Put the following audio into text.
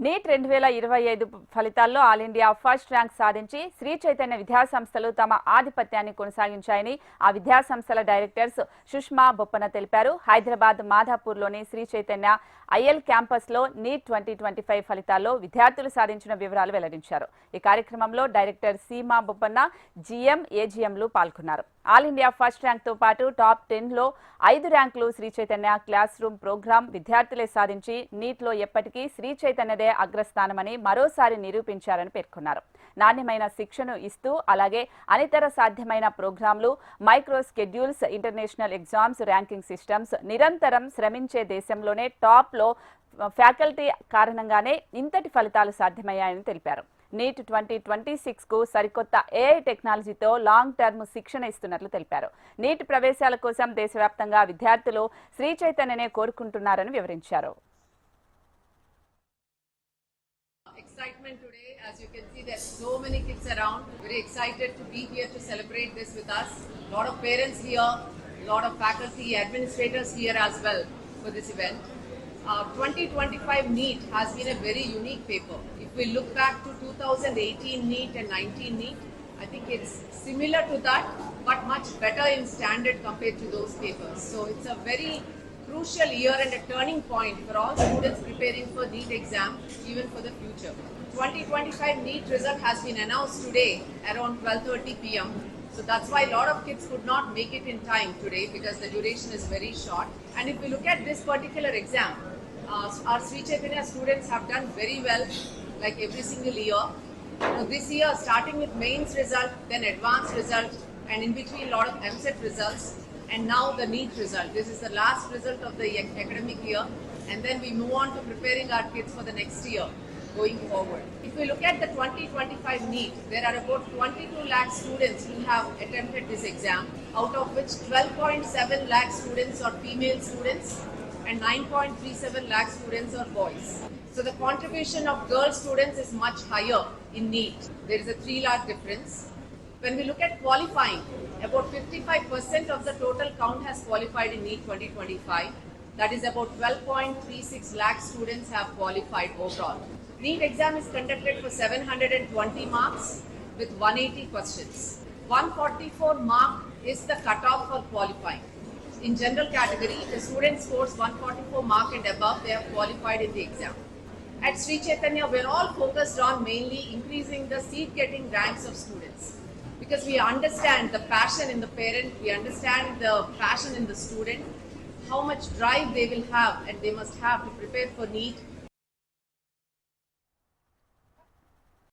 Neat 2025 ఫలితాల్లో all India first rank సాధించి శ్రీ చైతన్య విద్యాసంస్థలు తమ ఆధిపత్యాన్ని కొనసాగించాయని ఆ విద్యాసంస్థల డైరెక్టర్స్ సుష్మా బొప్పన తెలిపారు. హైదరాబాద్ మాధాపూర్లోని శ్రీ చైతన్య ఐఎల్ క్యాంపస్లో నీట్ 2025 ఫలితాల్లో విద్యార్థులు సాధించిన వివరాలు వెల్లడించారు. ఈ కార్యక్రమంలో డైరెక్టర్ సీమా బొప్పన్న, జీఎం, ఏజీఎంలు పాల్గొన్నారు. ఆల్ ఇండియా ఫస్ట్ ర్యాంక్తో పాటు టాప్ 10లో 5 ర్యాంకులు Sri Chaitanya class room program విద్యార్థులే సాధించి నీట్లో ఎప్పటికీ శ్రీ చైతన్యదే అగ్రస్థానమని మరోసారి నిరూపించారని పేర్కొన్నారు. నాణ్యమైన శిక్షను ఇస్తూ అలాగే అనితర సాధ్యమైన ప్రోగ్రాంలు, micro schedules, international exams, ranking systems నిరంతరం శ్రమించే దేశంలోనే టాప్లో ఫ్యాకల్టీ కారణంగానే ఇంతటి ఫలితాలు సాధ్యమయ్యాయని తెలిపారు. నీట్ 2026కు సరికొత్త ఏఐ టెక్నాలజీతో లాంగ్ టర్మ్ శిక్షణ ఇస్తున్నట్లు తెలిపారు. నీట్ ప్రవేశాల కోసం దేశవ్యాప్తంగా విద్యార్థులు శ్రీ చైతన్యనే కోరుకుంటున్నారని వివరించారు. Excitement today, as you can see, there's so many kids around. Very excited to be here to celebrate this with us. A lot of parents here, a lot of faculty, administrators here as well for this event. 2025 NEET has been a very unique paper. If we look back to 2018 NEET and 19 NEET, I think it's similar to that, but much better in standard compared to those papers. So it's a very crucial year and a turning point for all students preparing for NEET exam, even for the future. 2025 NEET result has been announced today around 12:30 p.m. So that's why a lot of kids could not make it in time today because the duration is very short. And if we look at this particular exam, our Sri Chaitanya students have done very well, like every single year. This year, starting with mains result, then advanced result, and in between a lot of MCET results, and now the NEET result. This is the last result of the academic year, and then we move on to preparing our kids for the next year going forward. If we look at the 2025 NEET, there are about 22 lakh students who have attempted this exam, out of which 12.7 lakh students are female students and 9.37 lakh students are boys. So the contribution of girl students is much higher in NEET. There is a 3 lakh difference. When we look at qualifying, about 55% of the total count has qualified in NEET 2025. That is about 12.36 lakh students have qualified overall. NEET exam is conducted for 720 marks with 180 questions. 144 mark is the cutoff for qualifying. In general category, if the student scores 144 mark and above, they have qualified in the exam. At Sri Chaitanya, we're all focused on mainly increasing the seat-getting ranks of students. Because we understand the passion in the parent, we understand the passion in the student, how much drive they will have and they must have to prepare for NEET